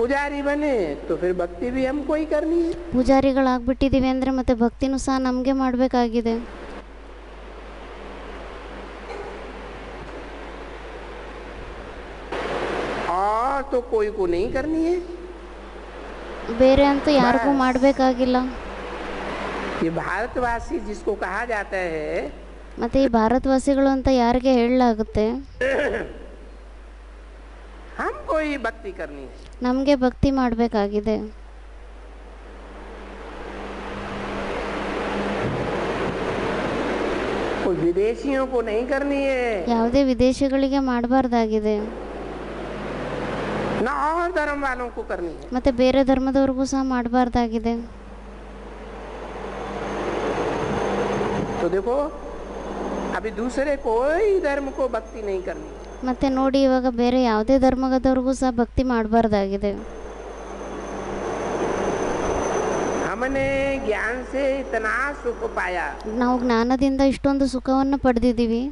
पुजारी बने तो फिर भक्ति भी हमको ही करनी है। ಪೂಜಾರಿಗಳಾಗ್ಬಿಟ್ಟಿದೀವಿ ಅಂದರೆ ಮತ್ತೆ ಭಕ್ತಿನೂ ಸಹ ನಮಗೆ ಮಾಡಬೇಕಾಗಿದೆ. और तो कोई को नहीं करनी है। ಬೇರೆ ಅಂತೂ ಯಾರಿಗೂ ಮಾಡಬೇಕಾಗಿಲ್ಲ. ये भारतवासी जिसको कहा जाता है, ಮತ್ತೆ ಈ ಭಾರತವಾಸಿಗಳು ಅಂತ ಯಾರಿಗೆ ಹೇಳಲಾಗುತ್ತೆ, हमको ही भक्ति करनी है। ನಮಗೆ ಭಕ್ತಿ ಮಾಡಬೇಕಾಗಿದೆ. कोई विदेशियों को नहीं करनी है, ಯಾವುದೇ ವಿದೇಶಿಗಳಿಗೆ ಮಾಡಬಾರ್ದಾಗಿದೆ. ना और धर्म वालों को करनी है। ಮತ್ತೆ ಬೇರೆ ಧರ್ಮದವ್ರಿಗೂ ಸಹ ಮಾಡಬಾರ್ದಾಗಿದೆ. तो देखो अभी दूसरे कोई धर्म को भक्ति नहीं करनी। ಮತ್ತೆ ನೋಡಿ, ಇವಾಗ ಬೇರೆ ಯಾವುದೇ ಧರ್ಮದವ್ರಿಗೂ ಸಹ ಭಕ್ತಿ ಮಾಡಬಾರ್ದಾಗಿದೆ. हमने ज्ञान से इतना सुख पाया, ನಾವು ಜ್ಞಾನದಿಂದ ಇಷ್ಟೊಂದು ಸುಖವನ್ನು ಪಡೆದಿದ್ದೀವಿ.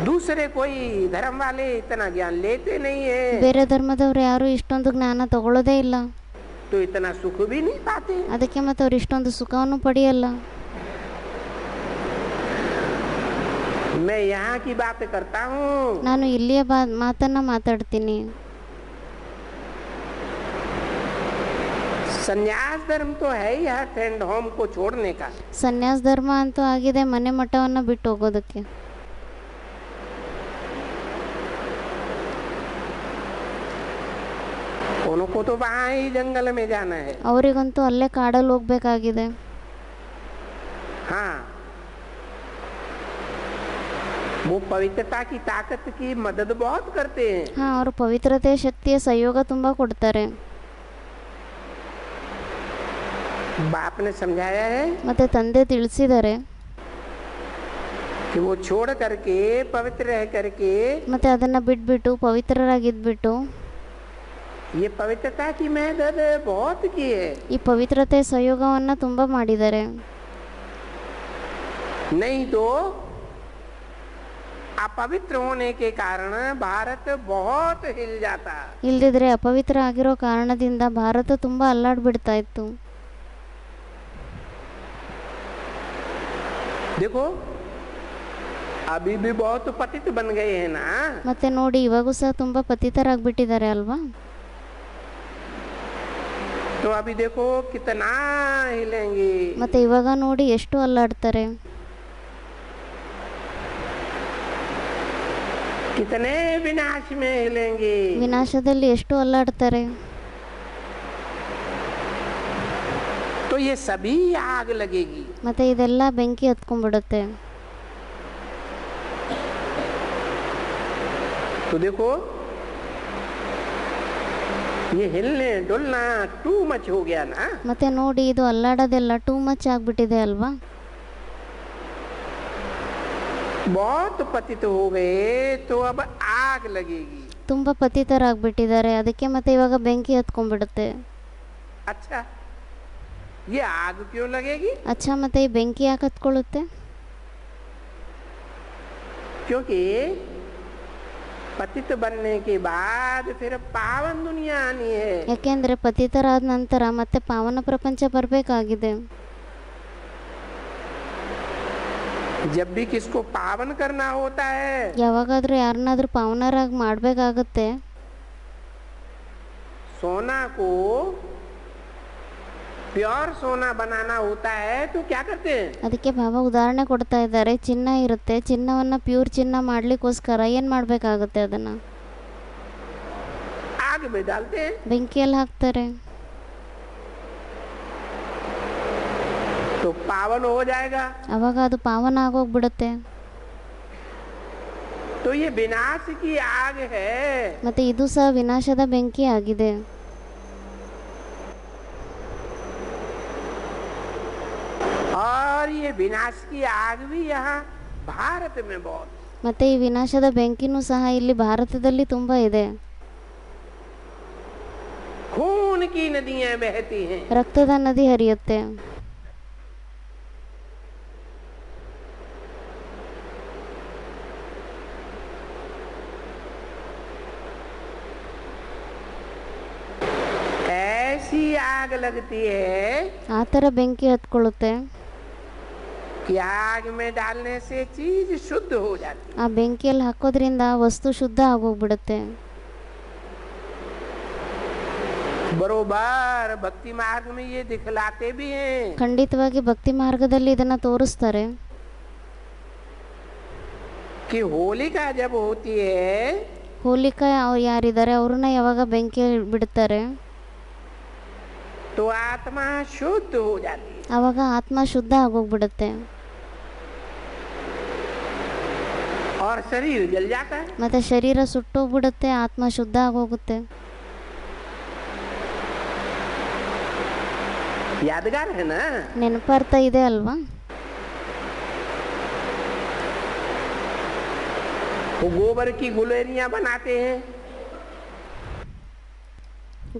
दूसरे कोई धर्म वाले इतना ज्ञान लेते नहीं है, ಬೇರೆ ಧರ್ಮದವ್ರು ಯಾರು ಇಷ್ಟೊಂದು ಜ್ಞಾನ ತಗೊಳ್ಳೋದೇ ಇಲ್ಲ. तो इतना सुख भी नहीं पाते। ಅದಕ್ಕೆ ಮತ್ತೆ ಅವ್ರು ಇಷ್ಟೊಂದು ಸುಖವನ್ನು ಪಡೆಯಲ್ಲ. मैं यहाँ की बात करता हूँ, ನಾನು ಇಲ್ಲಿಯ ಮಾತನ್ನ ಮಾತಾಡ್ತೀನಿ. संन्यास धर्म तो है ही हट एंड होम को छोड़ने का। ಸನ್ಯಾಸ ಧರ್ಮ ಅಂತೂ ಆಗಿದೆ ಮನೆ ಮಠವನ್ನು ಬಿಟ್ಟು ಹೋಗೋದಕ್ಕೆ. उनको तो वहाँ ही जंगल में जाना है। ಅವರಿಗಂತೂ ಅಲ್ಲೇ ಕಾಡಲ್ಲಿ ಹೋಗ್ಬೇಕಾಗಿದೆ. हाँ, वो पवित्रता की ताकत की मदद बहुत करते हैं। ಹಾ, ಅವರು ಪವಿತ್ರತೆ ಶಕ್ತಿಯ ಸಹಯೋಗ ತುಂಬಾ ಕೊಡ್ತಾರೆ. बाप ने समझाया है ಮತ್ತೆ ತಂದೆ ತಿಳಿಸಿದ್ದಾರೆ, कि वो छोड़ करके पवित्र रह करके, ಮತ್ತೆ ಅದನ್ನ ಬಿಟ್ಬಿಟ್ಟು ಪವಿತ್ರರಾಗಿದ್ಬಿಟ್ಟು ये पवित्रता की मदद बहुत की है। ಈ ಪವಿತ್ರತೆ ಸಹಯೋಗವನ್ನ ತುಂಬಾ ಮಾಡಿದ್ದಾರೆ. नहीं तो अपवित्र होने के कारण भारत बहुत हिल जाता। ಇಲ್ದಿದ್ರೆ ಅಪವಿತ್ರ ಆಗಿರೋ ಕಾರಣದಿಂದ ಭಾರತ ತುಂಬಾ ಅಲ್ಲಾಡ್ಬಿಡ್ತಾ ಇತ್ತು. देखो अभी भी बहुत पतित बन गए हैं ना। ಮತ್ತೆ ನೋಡಿ, ಇವಾಗೂ ಸಹ ತುಂಬಾ ಪತಿತರಾಗ್ಬಿಟ್ಟಿದ್ದಾರೆ ಅಲ್ವಾ. तो अभी देखो कितना हिलेंगे। ಮತ್ತೆ ಇವಾಗ ನೋಡಿ ಎಷ್ಟು ಅಲ್ಲಾಡ್ತಾರೆ, कितने विनाश में हिलेंगे। ವಿನಾಶದಲ್ಲಿ ಎಷ್ಟು ಅಲ್ಲಾಡ್ತಾರೆ. तो ये सभी आग लगेगी। ಮತ್ತೆ ಇದೆಲ್ಲ ಬೆಂಕಿ ಹತ್ಕೊಂಡ್ಬಿಡುತ್ತೆ. तो देखो ये हिलने डुलना टू मच हो गया ना। ಮತ್ತೆ ನೋಡಿ, ಇದು ಅಲ್ಲಾಡೋದೆಲ್ಲ ಟೂ ಮಚ್ ಆಗ್ಬಿಟ್ಟಿದೆ ಅಲ್ವಾ. बहुत पतित हो गए तो अब आग लगेगी। ತುಂಬಾ ಪತಿತರಾಗ್ಬಿಟ್ಟಿದ್ದಾರೆ, ಅದಕ್ಕೆ ಮತ್ತೆ ಇವಾಗ ಬೆಂಕಿ ಹತ್ಕೊಂಡ್ಬಿಡುತ್ತೆ. अच्छा, ये आग क्यों लगेगी? ಅಚ್ಚಾ, ಮತ್ತೆ ಈ ಬೆಂಕಿ ಯಾಕೆ ಹತ್ಕೊಳ್ಳುತ್ತೆ? क्योंकि पतित बनने के बाद फिर पावन दुनिया आनी है। ಯಾಕೆಂದ್ರೆ ಪತಿತರಾದ ನಂತರ ಮತ್ತೆ ಪಾವನ ಪ್ರಪಂಚ ಬರಬೇಕಾಗಿದೆ. जब भी किसको पावन करना होता है, ಯಾವಾಗಾದ್ರೂ ಯಾರನ್ನಾದ್ರೂ ಪಾವನರಾಗಿ ಮಾಡಬೇಕಾಗುತ್ತೆ, सोना को प्योर सोना बनाना होता है तो क्या करते हैं? ಅದಕ್ಕೆ ಬಾಬಾ ಉದಾಹರಣೆ ಕೊಡ್ತಾ ಇದ್ದಾರೆ. ಚಿನ್ನ ಇರುತ್ತೆ, ಚಿನ್ನವನ್ನ ಪ್ಯೂರ್ ಚಿನ್ನ ಮಾಡ್ಲಿಕ್ಕೋಸ್ಕರ ಏನ್ ಮಾಡ್ಬೇಕಾಗುತ್ತೆ? ಅದನ್ನ आग में डालते हैं, ಬೆಂಕಿಯಲ್ಲಿ ಹಾಕ್ತಾರೆ, तो पावन हो जाएगा। ಅವಾಗ ಅದು ಪಾವನ ಆಗೋಗ್ಬಿಡುತ್ತೆ. तो ये विनाश की आग है। ಮತ್ತೆ ಇದು ಸಹ ವಿನಾಶದ ಬೆಂಕಿ ಆಗಿದೆ. और ये विनाश की आग भी यहाँ भारत में बहुत। ಮತ್ತೆ ಈ ವಿನಾಶದ ಬೆಂಕಿನೂ ಸಹ ಇಲ್ಲಿ ಭಾರತದಲ್ಲಿ ತುಂಬಾ ಇದೆ. खून की नदियां बहती हैं। ರಕ್ತದ ನದಿ ಹರಿಯುತ್ತೆ. आग लगती है ಆ ಥರ ಬೆಂಕಿ ಹತ್ಕೊಳ್ಳುತ್ತೆ. कि आग में डालने से चीज शुद्ध हो जाती है. ಆ ಬೆಂಕಿಯಲ್ಲಿ ಹಾಕೋದ್ರಿಂದ ವಸ್ತು ಶುದ್ಧ ಆಗೋಗ್ಬಿಡುತ್ತೆ. बरोबर भक्ति मार्ग में ये दिखलाते भी हैं. ಖಂಡಿತವಾಗಿ ಭಕ್ತಿ ಮಾರ್ಗದಲ್ಲಿ ಇದನ್ನ ತೋರಿಸ್ತಾರೆ. कि होलिका जब होती है ಹೋಲಿಕಾ ಅವ್ರು ಯಾರಿದ್ದಾರೆ ಅವ್ರನ್ನ ಯಾವಾಗ ಬೆಂಕಿ ಬಿಡ್ತಾರೆ तो आत्मा शुद्ध हो जाती है. ಆವಾಗ ಆತ್ಮ ಶುದ್ಧ ಆಗೋಗ್ಬಿಡುತ್ತೆ. और शरीर जल जाता है. ಮತ್ತೆ ಶರೀರ ಸುಟ್ಟೋಗ್ಬಿಡುತ್ತೆ, ಆತ್ಮ ಶುದ್ಧ ಆಗೋಗುತ್ತೆ. यादगार है ना. ನೆನಪಾರ್ತಾ ಇದೆ ಅಲ್ವಾ? वो गोबर की गुलेरियां बनाते हैं.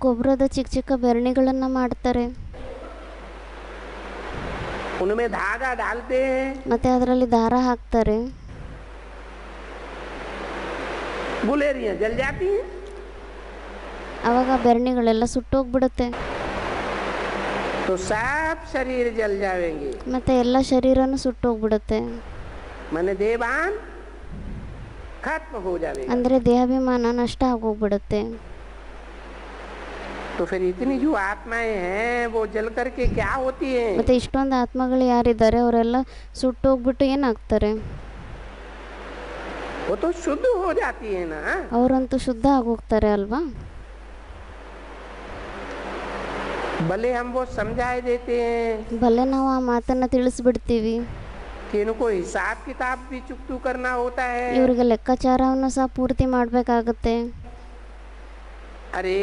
ಗೊಬ್ಬರದ ಚಿಕ್ಕ ಚಿಕ್ಕ ಬೆರಣಿಗಳನ್ನ ಮಾಡ್ತಾರೆ, उनमें धागा डालते हैं. ಮತ್ತೆ ಅದರಲ್ಲಿ ದಾರ ಹಾಕ್ತಾರೆ, गुलेरियां जल जाती हैं. ಅವಾಗ ಬೆರಣಿಗಳೆಲ್ಲ ಸುಟ್ಟೋಗ್ಬಿಡುತ್ತೆ. तो सब शरीर जल जाएंगे. ಮತ್ತೆ ಎಲ್ಲ ಶರೀರನೂ ಸುಟ್ಟೋಗ್ಬಿಡುತ್ತೆ. माने देवान खत्म हो जाएगा. ಅಂದರೆ ದೇಹಾಭಿಮಾನ ನಷ್ಟ ಆಗೋಗ್ಬಿಡುತ್ತೆ. तो फिर इतनी जो आत्माएं हैं वो जल करके क्या होती हैं? ಮತ್ತೆ ಇಷ್ಟೊಂದು ಆತ್ಮಗಳು ಯಾರಿದ್ದಾರೆ ಅವರೆಲ್ಲ ಸುಟ್ಟೋಗ್ಬಿಟ್ಟು ಏನಾಗ್ತಾರೆ? वो तो शुद्ध हो जाती है ना. ಅವರಂತೂ ಶುದ್ಧ ಆಗೋಗ್ತಾರೆ ಅಲ್ವಾ? भले हम वो समझाए देते हैं ಭಲೆ ನಾವು ಆ ಮಾತನ್ನ ತಿಳಿಸ್ಬಿಡ್ತೀವಿ, कि इनको हिसाब किताब भी चुकतू करना होता है. ಇವ್ರಿಗೆ ಲೆಕ್ಕಾಚಾರವನ್ನು ಸಹ ಪೂರ್ತಿ ಮಾಡಬೇಕಾಗುತ್ತೆ. अरे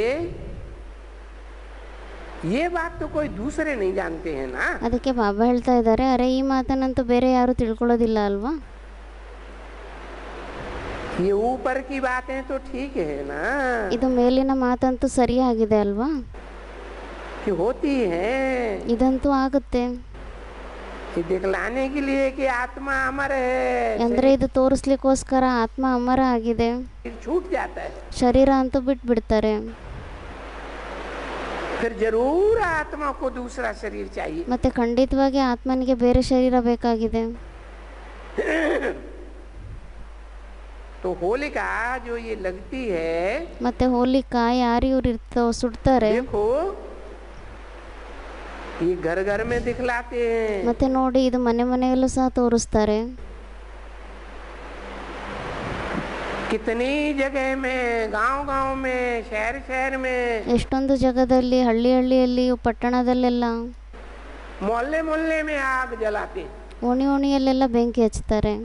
ये बात तो कोई दूसरे नहीं जानते हैं ना. ಅದಕ್ಕೆ ಬಾಬಾ ಹೇಳ್ತಾ ಇದ್ದಾರೆ, ಅರೆ ಈ ಮಾತನ್ನಂತೂ ಬೇರೆ ಯಾರು ತಿಳ್ಕೊಳ್ಳೋದಿಲ್ಲ ಅಲ್ವಾ? ये ऊपर की बातें तो ठीक है ना, ಇದು ಮೇಲಿನ ಮಾತಂತೂ ಸರಿಯಾಗಿದೆ ಅಲ್ವಾ? कि होती है. ಇದಂತೂ ಆಗುತ್ತೆ. ये दिखलाने के लिए कि आत्मा अमर है, ಅಂದ್ರೆ ಇದು ತೋರಿಸ್ಲಿಕ್ಕೋಸ್ಕರ ಆತ್ಮ ಅಮರ ಆಗಿದೆ, शरीर छूट जाता है. ಶರೀರ ಅಂತೂ ಬಿಟ್ಬಿಡ್ತಾರೆ. फिर जरूर आत्मा को दूसरा शरीर चाहिए. ಮತ್ತೆ ಖಂಡಿತವಾಗಿ ಆತ್ಮನಿಗೆ ಬೇರೆ ಶರೀರ ಬೇಕಾಗಿದೆ. तो होलिका जो ये लगती है, ಮತ್ತೆ ಹೋಲಿಕಾ ಯಾರು ಇವ್ರು ಇರ್ತಾವ ಸುಡ್ತಾರೆ, देखो ये घर घर में दिखलाते हैं. ಮತ್ತೆ ನೋಡಿ ಇದು ಮನೆ ಮನೆಯಲ್ಲೂ ಸಹ ತೋರಿಸ್ತಾರೆ. कितनी जगह में, गांव गांव में, शहर शहर में, ಎಷ್ಟೊಂದು ಜಾಗದಲ್ಲಿ, ಹಳ್ಳಿ ಹಳ್ಳಿಯಲ್ಲಿ, ಪಟ್ಟಣದಲ್ಲೆಲ್ಲ, मोहल्ले मोहल्ले में आग जलाते हैं. ಓಣಿ ಓಣಿಯಲ್ಲೆಲ್ಲ ಬೆಂಕಿ ಹಚ್ತಾರೆ.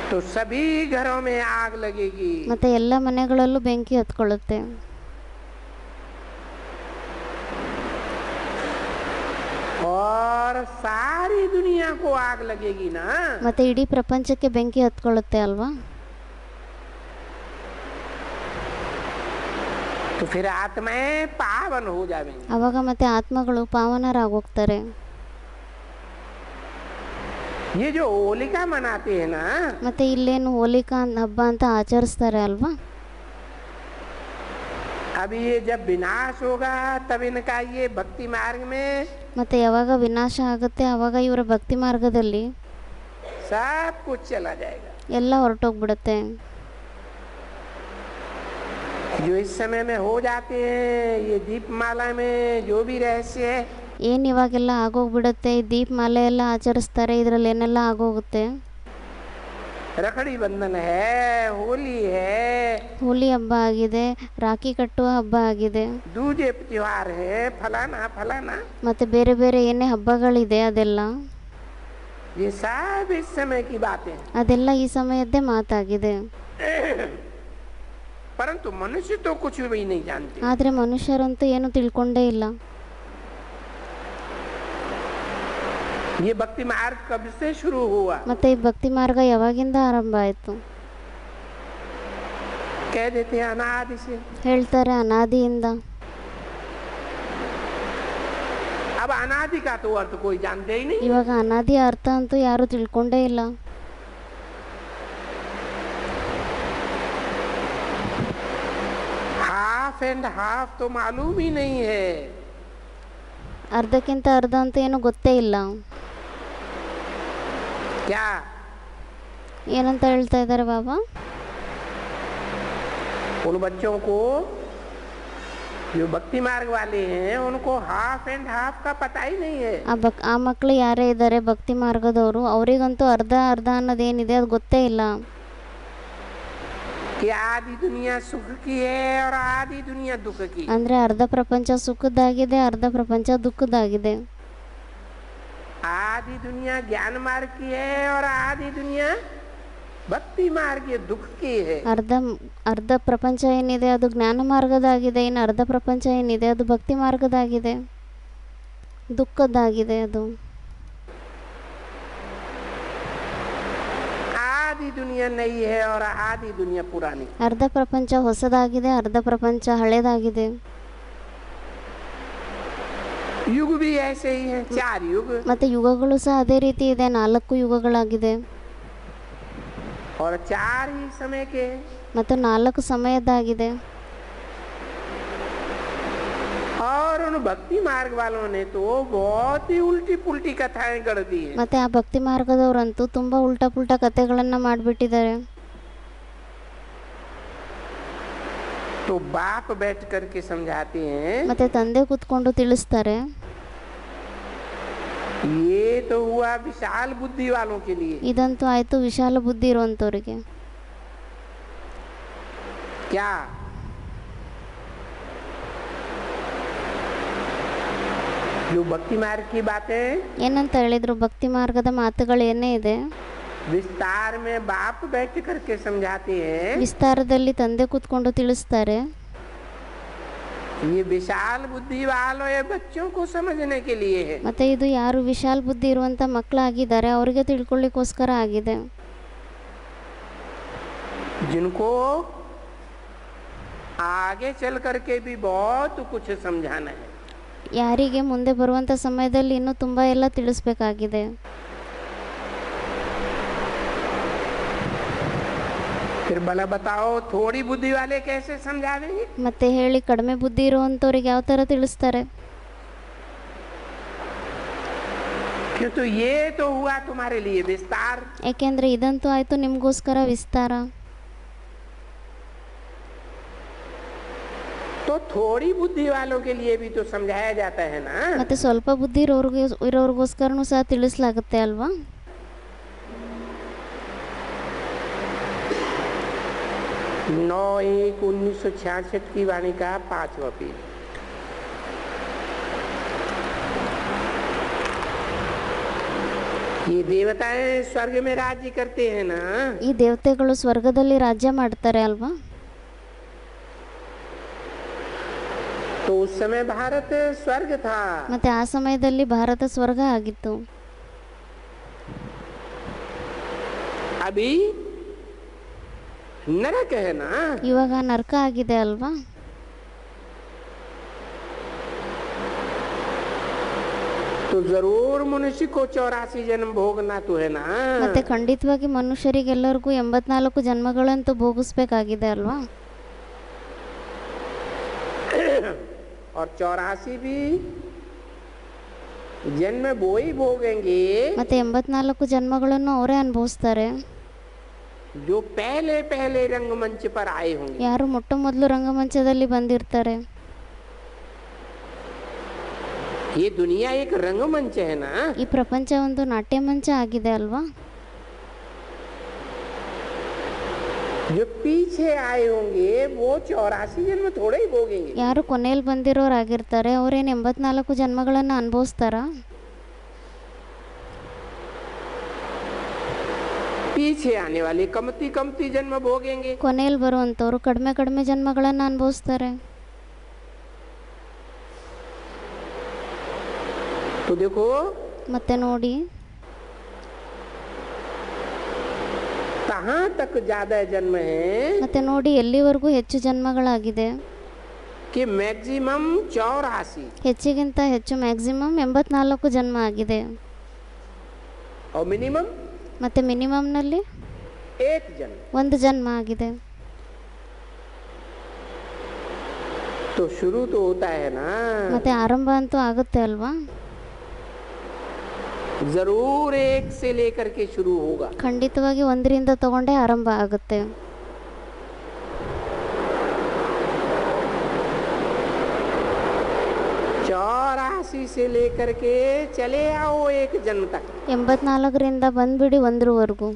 तो सभी घरों में आग लगेगी. ಮತ್ತೆ ಎಲ್ಲ ಮನೆಗಳಲ್ಲೂ ಬೆಂಕಿ ಹತ್ಕೊಳ್ಳುತ್ತೆ. और सारी दुनिया को आग लगेगी ना. ಮತ್ತೆ ಇಡೀ ಪ್ರಪಂಚಕ್ಕೆ ಬೆಂಕಿ ಹತ್ಕೊಳ್ಳುತ್ತೆ ಅಲ್ವಾ? तो फिर आत्माएं पावन हो जाएंगी. ಅವಾಗ ಮತ್ತೆ ಆತ್ಮಗಳು ಪಾವನರಾಗೋಗ್ತಾರೆ. ये जो होलिका मनाते हैं ना, ಮತ್ತೆ ಇಲ್ಲೇನು ಹೋಲಿಕಾ ಹಬ್ಬ ಅಂತ ಆಚರಿಸ್ತಾರೆ ಅಲ್ವಾ? अब ये जब विनाश होगा तब इनका ये भक्ति मार्ग में ಮತ್ತೆ ಯಾವಾಗ ವಿನಾಶ ಆಗುತ್ತೆ ಆವಾಗ ಇವರ ಭಕ್ತಿ ಮಾರ್ಗದಲ್ಲಿ सब कुछ चला जाएगा. ಎಲ್ಲ ಹೊರಟೋಗ್ಬಿಡುತ್ತೆ. जो इस समय में हो जाते हैं, ये दीपमाला में जो भी रहस्य है, ಏನು ಇವಾಗೆಲ್ಲ ಆಗೋಗ್ಬಿಡುತ್ತೆ. ಈ ದೀಪ ಮಾಲೆ ಎಲ್ಲ ಆಚರಿಸ್ತಾರೆ, ಇದರಲ್ಲಿ ಏನೆಲ್ಲ ಆಗೋಗುತ್ತೆ. रखड़ी बंधन है, होली है, ಹೋಲಿ ಹಬ್ಬ ಆಗಿದೆ, ರಾಖಿ ಕಟ್ಟುವ ಹಬ್ಬ ಆಗಿದೆ, दूजे त्योहार है, फलाना फलाना, ಮತ್ತೆ ಬೇರೆ ಬೇರೆ ಏನೇ ಹಬ್ಬಗಳಿದೆ ಅದೆಲ್ಲ, ये सब इस समय की बातें हैं. ಅದೆಲ್ಲ ಈ ಸಮಯದ್ದೇ ಮಾತಾಗಿದೆ. परंतु मनुष्य तो कुछ भी नहीं जानते. ಆದರೆ ಮನುಷ್ಯರಂತೂ ಏನು ತಿಳ್ಕೊಂಡೇ ಇಲ್ಲ. ये भक्ति मार्ग कब से शुरू हुआ? ಮತ್ತೆ ಈ ಭಕ್ತಿ ಮಾರ್ಗ ಯಾವಾಗಿಂದ ಆರಂಭ ಆಯಿತು? कह देते हैं अनादि से. ಹೇಳ್ತಾರೆ ಅನಾದಿಯಿಂದ. अब अनादि का तो अर्थ कोई जानते ही नहीं. ಇವಾಗ ಅನಾದಿ ಅರ್ಥ ಅಂತೂ ಯಾರು ತಿಳ್ಕೊಂಡೇ ಇಲ್ಲ. हाफ एंड हाफ तो मालूम ही नहीं है। ಅರ್ಧಕ್ಕಿಂತ ಅರ್ಧ ಅಂತ ಏನು ಗೊತ್ತೇ ಇಲ್ಲ. क्या ಏನಂತ ಹೇಳ್ತಾ ಇದ್ದಾರೆ ಬಾಬಾ? उन बच्चों को जो भक्ति मार्ग वाले हैं उनको हाफ एंड हाफ का पता ही नहीं है। ಆ ಮಕ್ಕಳು ಯಾರೇ ಇದ್ದಾರೆ ಭಕ್ತಿ ಮಾರ್ಗದವರು, ಅವರಿಗಂತೂ ಅರ್ಧ ಅರ್ಧ ಅನ್ನೋದೇನಿದೆ ಅದು ಗೊತ್ತೇ ಇಲ್ಲ. कि आधी दुनिया सुख की है और आधी दुनिया दुख की। ಅಂದ್ರೆ ಅರ್ಧ ಪ್ರಪಂಚ ಸುಖದ್ದಾಗಿದೆ, ಅರ್ಧ ಪ್ರಪಂಚ ದುಃಖದ್ದಾಗಿದೆ. आधी दुनिया ज्ञान मार्ग की है और आधी दुनिया ಭಕ್ತಿ ಮಾರ್ಗ ದುಃಖ ಕಿ ಹೈ. ಅರ್ಧ ಪ್ರಪಂಚ ಏನಿದೆ ಅದು ಜ್ಞಾನ ಮಾರ್ಗದಾಗಿದೆ, ಇನ್ನು ಅರ್ಧ ಪ್ರಪಂಚ ಏನಿದೆ ಅದು ಭಕ್ತಿ ಮಾರ್ಗದಾಗಿದೆ, ದುಃಖದ್ದಾಗಿದೆ. ಅದು ಆದಿ ದುನಿಯಾ ನೈ ಹೈ और ಆದಿ ದುನಿಯಾ ಪುರಾನಿ. ಅರ್ಧ ಪ್ರಪಂಚ ಹೊಸದಾಗಿದೆ, ಅರ್ಧ ಪ್ರಪಂಚ ಹಳೆದಾಗಿದೆ. ಯುಗ भी ऐसे ही है, 4 युग. ಮತ್ತೆ ಯುಗಗಳು ಸಹ ಅದೇ ರೀತಿ ಇದೆ, 4 ಯುಗಗಳಾಗಿದೆ. और 4 ही समय के. ಮತ್ತು 4 ಸಮಯದ್ದಾಗಿದೆ. और उन भक्ति मार्ग वालों ने तो बहुत ही उल्टी पुल्टी कथाएं गढ़ दी है. ಮತ್ತೆ ಆ ಭಕ್ತಿ ಮಾರ್ಗದವರಂತೂ ತುಂಬಾ ಉಲ್ಟಾ ಪುಲ್ಟಾ ಕಥೆಗಳನ್ನ ಮಾಡಿಬಿಟ್ಟಿದ್ದಾರೆ. तो बाप बैठ करके समझाते हैं. ಮತ್ತೆ ತಂದೆ ಕೂತ್ಕೊಂಡು ತಿಳಿಸ್ತಾರೆ. ये तो हुआ विशाल बुद्धि वालों के लिए. ಇದಂತೂ ಆಯ್ತು ವಿಶಾಲ ಬುದ್ಧಿ ಇರುವಂತವರಿಗೆ. क्या जो भक्ति मार्ग की बातें ಏನಂತ ಹೇಳಿದ್ರು, ಭಕ್ತಿ ಮಾರ್ಗದ ಮಾತುಗಳು ಏನೇ ಇದೆ विस्तार में बाप बैठ करके समझाते हैं. ವಿಸ್ತಾರದಲ್ಲಿ ತಂದೆ ಕೂತ್ಕೊಂಡು ತಿಳಿಸ್ತಾರೆ. ये विशाल बुद्धि वालों ये बच्चों को समझने के लिए है. ಮತ್ತೆ ಇದು ಯಾರು ವಿಶಾಲ ಬುದ್ಧಿ ಇರುವಂತ ಮಕ್ಕಳಾಗಿದ್ದಾರೆ ಅವರಿಗೆ ತಿಳ್ಕೊಳ್ಳಿಕ್ಕೋಸ್ಕರ ಆಗಿದೆ. जिनको आगे चल करके भी बहुत कुछ समझाना है. ಯಾರಿಗೆ ಮುಂದೆ ಬರುವಂತ ಸಮಯದಲ್ಲಿ ಇನ್ನೂ ತುಂಬಾ ಎಲ್ಲ ತಿಳಿಸ್ಬೇಕಾಗಿದೆ. फिर भला बताओ थोड़ी बुद्धि वाले कैसे समझावेंगे. ಮತ್ತೆ ಹೇಳಿ, ಕಡಿಮೆ ಬುದ್ಧಿ ಇರುವಂತವರಿಗೆ ಯಾವ ತರ ತಿಳಿಸ್ತಾರೆ? क्यों तो ये तो हुआ तुम्हारे लिए विस्तार. ಯಾಕೆಂದ್ರೆ ಇದಂತೂ ಆಯ್ತು ನಿಮ್ಗೋಸ್ಕರ ವಿಸ್ತಾರ. तो थोड़ी बुद्धि वालों के लिए भी तो समझाया जाता है ना. ಮತ್ತೆ ಸ್ವಲ್ಪ ಬುದ್ಧಿ ಇರೋರ್ಗೋಸ್ಕರನೂ ಸಹ ತಿಳಿಸಲಾಗುತ್ತೆ ಅಲ್ವಾ? 9/1/1966 की वाणी का 5वां पेज. ये देवताएं स्वर्ग में राज्य करते हैं ना. ಈ ದೇವತೆಗಳು ಸ್ವರ್ಗದಲ್ಲಿ ರಾಜ್ಯ ಮಾಡ್ತಾರೆ ಅಲ್ವಾ? तो उस समय भारत स्वर्ग था. ಮತ್ತೆ ಆ ಸಮಯದಲ್ಲಿ ಭಾರತ ಸ್ವರ್ಗ ಆಗಿತ್ತು. अभी नरक है ना. ಇವಾಗ ನರಕ ಆಗಿದೆ ಅಲ್ವಾ? तो जरूर मनुष्य को 84 जन्म भोगना तो है ना. ಮತ್ತೆ ಖಂಡಿತವಾಗಿ ಮನುಷ್ಯರಿಗೆಲ್ಲರಿಗೂ 84 ಜನ್ಮಗಳಂತೂ ಭೋಗಿಸ್ಬೇಕಾಗಿದೆ ಅಲ್ವಾ? और 84 भी जन्म वो ही भोगेंगे. ಮತ್ತೆ 84 ಜನ್ಮಗಳನ್ನು ಅವರೇ ಅನುಭವಿಸ್ತಾರೆ. जो पहले पहले रंगमंच पर आए होंगे. ಯಾರು ಮೊಟ್ಟ ಮೊದಲು ರಂಗಮಂಚದಲ್ಲಿ ಬಂದಿರ್ತಾರೆ. ये दुनिया एक रंगमंच है ना. ಈ ಪ್ರಪಂಚ ಒಂದು ನಾಟ್ಯ ಮಂಚ ಆಗಿದೆ ಅಲ್ವಾ? जो पीछे आए होंगे वो 84 जन्म थोड़े ही भोगेंगे. ಯಾರು ಕೊನೆಯಲ್ಲಿ ಬಂದಿರೋರಾಗಿರ್ತಾರೆ ಅವರೇನು 84 ಜನ್ಮಗಳನ್ನು ಅನುಭವಿಸ್ತಾರಾ? पीछे आने वाले कमती कमती जन्म भोगेंगे. ಕೊನೆಯಲ್ಲಿ ಬರುವಂತವರು ಕಡಿಮೆ ಕಡಿಮೆ ಜನ್ಮಗಳನ್ನು ಅನುಭವಿಸ್ತಾರೆ. तो देखो ಮತ್ತೆ ನೋಡಿ, कहाँ तक ज्यादा जन्म है ಮತ್ತೆ ನೋಡಿ ಎಲ್ಲಿವರೆಗೂ ಹೆಚ್ಚು ಜನ್ಮಗಳಾಗಿದೆ. कि मैक्सिमम 84 ಹೆಚ್ಚಿಗಿಂತ ಹೆಚ್ಚು ಮ್ಯಾಕ್ಸಿಮಮ್ 84 ಜನ್ಮ ಆಗಿದೆ. और मिनिमम ಮತ್ತೆ ಮಿನಿಮಮ್ನಲ್ಲಿ 1 जन्म. ಒಂದು ಜನ್ಮ ಆಗಿದೆ. तो शुरू तो होता है ना, ಮತ್ತು ಆರಂಭ ಅಂತೂ ಆಗುತ್ತೆ ಅಲ್ವಾ? जरूर एक से लेकर के शुरू होगा। ಖಂಡಿತವಾಗಿ ಒಂದರಿಂದ ತಗೊಂಡೇ ಆರಂಭ ಆಗುತ್ತೆ. 84 से लेकर के चले आओ एक जन्म तक। 84ರಿಂದ ಬಂದ್ಬಿಡಿ ಒಂದರವರೆಗೂ.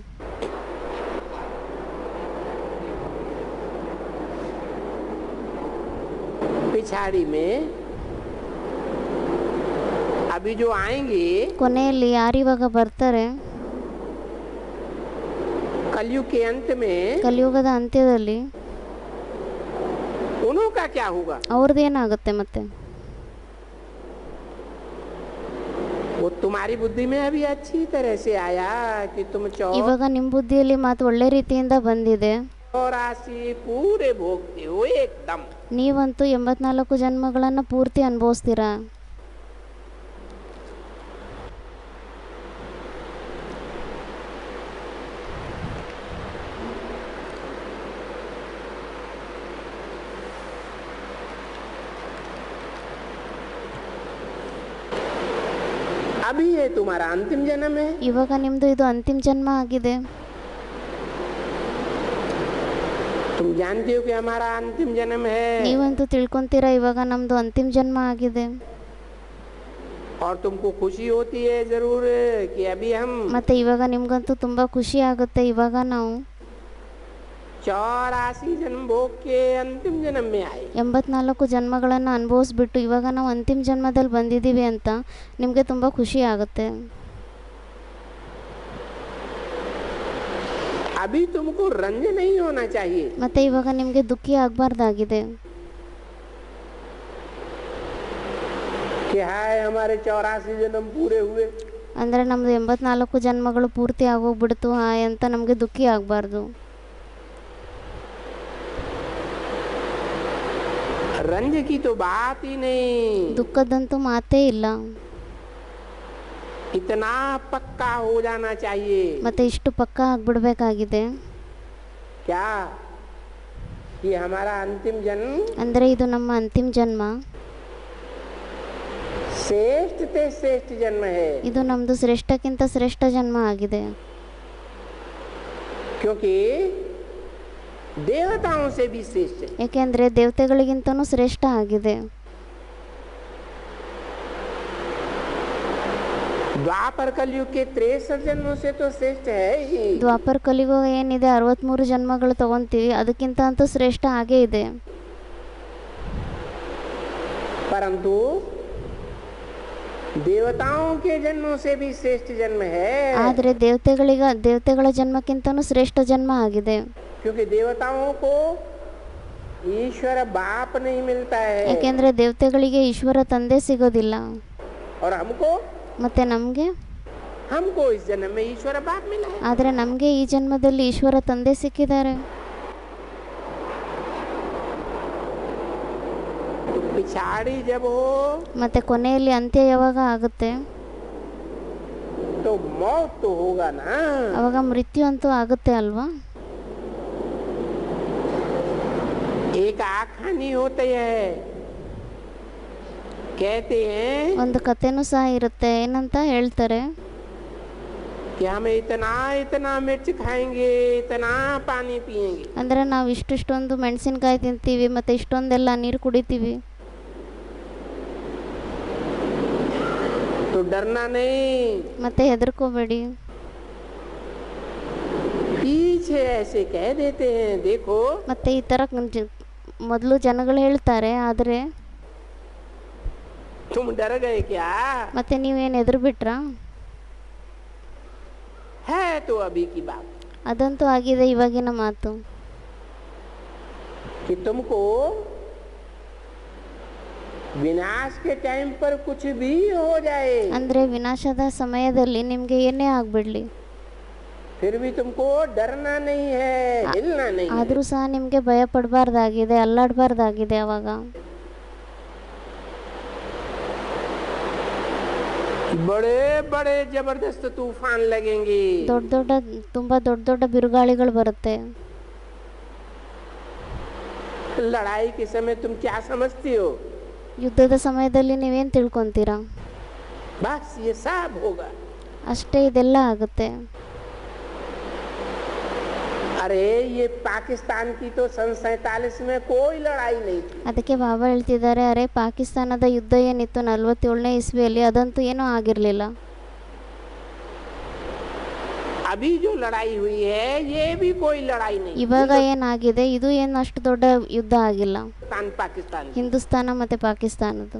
पिछाड़ी में अभी जो आएंगे, ಕೊನೆಯಲ್ಲಿ ಯಾರಿವಾಗ ಬರ್ತಾರೆ, कलयुग के अंत में ಕಲಿಯುಗದ ಅಂತ್ಯದಲ್ಲಿ उन्हों का क्या होगा? ಅವ್ರದ್ದೇನಾಗುತ್ತೆ ಮತ್ತೆ? वो तुम्हारी बुद्धि में अभी अच्छी तरह से आया कि तुम ಇವಾಗ ನಿಮ್ಮ ಬುದ್ಧಿಯಲ್ಲಿ ಮಾತು ಒಳ್ಳೆ ರೀತಿಯಿಂದ ಬಂದಿದೆ. 84 पूरे भोगते हो एकदम। ನೀವಂತೂ 84 ಜನ್ಮಗಳನ್ನು ಪೂರ್ತಿ ಅನುಭವಿಸ್ತೀರಾ. अभी ये तुम्हारा अंतिम जन्म है। ಇವಾಗ ನಿಮ್ದು ಇದು ಅಂತಿಮ ಜನ್ಮ ಆಗಿದೆ. तुम जानते हो कि हमारा अंतिम जन्म है, ನೀವಂತೂ ತಿಳ್ಕೊಂತೀರಾ ಇವಾಗ ನಮ್ದು ಅಂತಿಮ ಜನ್ಮ ಆಗಿದೆ. और तुमको खुशी होती है जरूर कि अभी हम ಮತ್ತೆ ಇವಾಗ ನಿಮ್ಗಂತೂ ತುಂಬಾ ಖುಷಿ ಆಗುತ್ತೆ. ಇವಾಗ ನಾವು 84 जन्म भोग के अंतिम जन्म में आए। 84 ಜನ್ಮಗಳನ್ನು ಅನುಭವಿಸ್ಬಿಟ್ಟು ಇವಾಗ ನಾವು ಅಂತಿಮ ಜನ್ಮದಲ್ಲಿ ಬಂದಿದ್ದೀವಿ ಅಂತ ನಿಮಗೆ ತುಂಬ ಖುಷಿ ಆಗುತ್ತೆ. अभी तुमको रंज नहीं होना चाहिए। ಮತ್ತೆ ಇವಾಗ ನಿಮಗೆ ದುಃಖಿ ಆಗಬಾರ್ದಾಗಿದೆ. कि हाय हमारे 84 जन्म पूरे हुए। ಅಂದರೆ ನಮ್ಮದು 84 ಜನ್ಮಗಳು ಪೂರ್ತಿ ಆಗೋಗ್ಬಿಡ್ತು ಹಾಯ್ ಅಂತ ನಮಗೆ ದುಃಖಿ ಆಗಬಾರ್ದು. रंज की तो बात ही नहीं। ದುಃಖದಂತೂ ಮಾತೇ ಇಲ್ಲ. इतना पक्का हो जाना चाहिए। ಮತ್ತೆ ಇಷ್ಟು ಪಕ್ಕಾ ಆಗ್ಬಿಡ್ಬೇಕಾಗಿದೆ. क्या कि हमारा अंतिम जन्म ಅಂದರೆ ಇದು ನಮ್ಮ ಅಂತಿಮ ಜನ್ಮ, श्रेष्ठ ते श्रेष्ठ जन्म है। ಇದು ನಮ್ಮದು ಶ್ರೇಷ್ಠಕ್ಕಿಂತ ಶ್ರೇಷ್ಠ ಜನ್ಮ ಆಗಿದೆ. क्योंकि देवताओं से भी श्रेष्ठ है। ಯಾಕೆಂದರೆ ದೇವತೆಗಳಿಗಿಂತನೂ ಶ್ರೇಷ್ಠ ಆಗಿದೆ. द्वापर कलयुग के 63 जन्मों से तो श्रेष्ठ है ही। ದ್ವಾಪರ ಕಲಿಯುಗ ಏನಿದೆ 63 ಜನ್ಮಗಳು ತಗೊಂತೀವಿ, ಅದಕ್ಕಿಂತ ಅಂತೂ ಶ್ರೇಷ್ಠ ಆಗೇ ಇದೆ. परंतु देवताओं के जन्मों से भी श्रेष्ठ जन्म है। ಆದರೆ ದೇವತೆಗಳ ಜನ್ಮಕ್ಕಿಂತನೂ ಶ್ರೇಷ್ಠ ಜನ್ಮ ಆಗಿದೆ. क्योंकि देवताओं को ईश्वर बाप नहीं मिलता है, ಯಾಕೆಂದರೆ ದೇವತೆಗಳಿಗೆ ಈಶ್ವರ ತಂದೆ ಸಿಗೋದಿಲ್ಲ. और ಮತ್ತೆ हमको इस जन्म में ईश्वर बाप मिला है। ಆದರೆ ನಮಗೆ ಈ ಜನ್ಮದಲ್ಲಿ ಈಶ್ವರ ತಂದೆ ಸಿಕ್ಕಿದ್ದಾರೆ. तो पिछाड़ी जब हो ಮತ್ತೆ ಕೊನೆಯಲ್ಲಿ ಅಂತ್ಯ ಯಾವಾಗ ಆಗುತ್ತೆ, तो मौत तो होगा ना। ಅವಾಗ ಮೃತ್ಯು ಅಂತೂ ಆಗುತ್ತೆ ಅಲ್ವಾ? एक आखानी होती है, कहते हैं ಒಂದು ಕಥೆನೂ ಸಹ ಇರುತ್ತೆ. ಏನಂತ ಹೇಳ್ತಾರೆ, कि हम इतना इतना मिर्च खाएंगे, इतना पानी पिएंगे। ಅಂದರೆ ನಾವು ಇಷ್ಟೊಂದು ಮೆಣಸಿನಕಾಯಿ ತಿಂತೀವಿ ಮತ್ತು ಇಷ್ಟೊಂದೆಲ್ಲ ನೀರು ಕುಡಿತೀವಿ. तो डरना नहीं, ಮತ್ತೆ ಹೆದರ್ಕೋಬೇಡಿ. पीछे ऐसे कह देते हैं, देखो ಮತ್ತೆ ಈ ಥರ ಮೊದಲು ಜನಗಳು ಹೇಳ್ತಾರೆ, ಆದರೆ तुम डर गए क्या? ಮತ್ತೆ ನೀವೇನು ಹೆದರು ಬಿಟ್ರಾ? है तो अभी की बात ಅದಂತೂ ಆಗಿದೆ ಇವಾಗಿನ ಮಾತು. कि तुमको विनाश के टाइम पर कुछ भी हो जाए, ಅಂದರೆ ವಿನಾಶದ ಸಮಯದಲ್ಲಿ ನಿಮಗೆ ಏನೇ ಆಗ್ಬಿಡ್ಲಿ, फिर भी तुमको डरना नहीं है, हिलना नहीं है। ಆದರೂ ಸಹ ನಿಮಗೆ ಭಯ ಪಡಬಾರ್ದಾಗಿದೆ, ಅಲ್ಲಾಡಬಾರ್ದಾಗಿದೆ. ಅವಾಗ बड़े बड़े जबरदस्त तूफान लगेंगे, ತುಂಬ ದೊಡ್ಡ ಬಿರುಗಾಳಿಗಳು ಬರುತ್ತೆ. लड़ाई के समय तुम क्या समझती हो? ಯುದ್ಧದ ಸಮಯದಲ್ಲಿ ನೀವೇನು ತಿಳ್ಕೊತೀರಾ? बस ये सब होगा। ಅಷ್ಟೇ, ಇದೆಲ್ಲ ಆಗುತ್ತೆ. अरे ये पाकिस्तान की तो सन 47 में कोई लड़ाई नहीं थी। ಅದಕ್ಕೆ ಬಾಬಾ ಹೇಳ್ತಿದ್ದಾರೆ, ಅರೆ ಪಾಕಿಸ್ತಾನದ ಯುದ್ಧ ಏನಿತ್ತು 47ನೇ ಇಸ್ವಿಯಲ್ಲಿ, ಅದಂತೂ ಏನೂ ಆಗಿರಲಿಲ್ಲ. अभी जो लड़ाई हुई है ये भी कोई लड़ाई नहीं। ಇವಾಗ ಏನಾಗಿದೆ, ಇದು ಏನು ಅಷ್ಟು ದೊಡ್ಡ ಯುದ್ಧ ಆಗಿಲ್ಲ. पाकिस्तान ಹಿಂದೂಸ್ತಾನ ಮತ್ತು ಪಾಕಿಸ್ತಾನದ್ದು.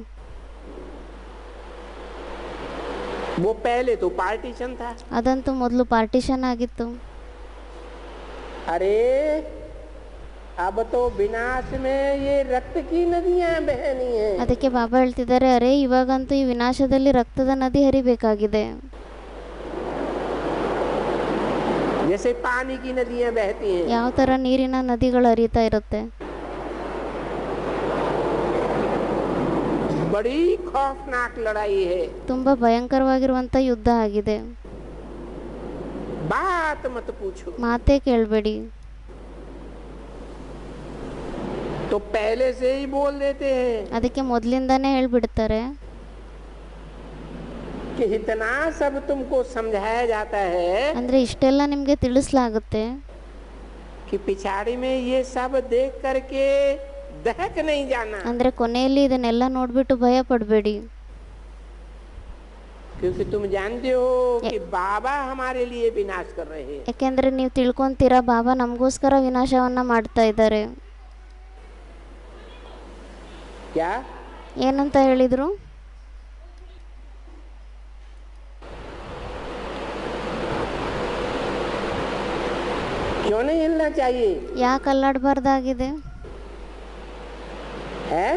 वो पहले तो पार्टीशन था। ಅದಂತೂ ಮೊದಲು ಪಾರ್ಟಿಷನ್ ಆಗಿತ್ತು. अरे अब तो विनाश में ये रक्त की नदियां बहनी हैं। ಅದಕ್ಕೆ ಬಾಬಾ ಹೇಳ್ತಿದ್ದಾರೆ, ಅರೆ ಇವಾಗಂತೂ ಈ ವಿನಾಶದಲ್ಲಿ ರಕ್ತದ ನದಿ ಹರಿಬೇಕಾಗಿದೆ. जैसे पानी की नदियां बहती हैं। ಯಾವ ತರ ನೀರಿನ ನದಿಗಳು ಹರಿತಾ ಇರುತ್ತೆ. बड़ी खौफनाक लड़ाई है। ತುಂಬಾ ಭಯಂಕರವಾಗಿರುವಂತ ಯುದ್ಧ ಆಗಿದೆ. बात मत पूछो। ಮಾತೇ ಕೇಳಬೇಡಿ. तो पहले से ही बोल देते हैं। ಅದಕ್ಕೆ ಮೊದಲಿಂದಾನೇ ಹೇಳ್ಬಿಡ್ತಾರೆ. कि इतना सब तुमको समझाया जाता है। ಅಂದ್ರೆ ಇಷ್ಟೆಲ್ಲ ನಿಮಗೆ ತಿಳಿಸಲಾಗುತ್ತೆ. कि पिछाड़ी में ये सब देख करके दहक नहीं जाना। ಅಂದ್ರೆ ಕೊನೆಯಲ್ಲಿ ಇದನ್ನೆಲ್ಲ ನೋಡ್ಬಿಟ್ಟು ಭಯ ಪಡಬೇಡಿ. क्योंकि तुम जानते हो कि बाबा हमारे लिए विनाश कर रहे हैं। ಯಾಕೆಂದ್ರೆ ನೀವು ತಿಳ್ಕೊಂತೀರಾ, ಬಾಬಾ ನಮಗೋಸ್ಕರ ವಿನಾಶವನ್ನ ಮಾಡ್ತಾ ಇದ್ದಾರೆ. क्या? ಏನಂತ ಹೇಳಿದ್ರು? क्यों नहीं हिलना चाहिए? ಯಾಕೆ ಅಲ್ಲಾಡಬಾರ್ದಾಗಿದೆ? है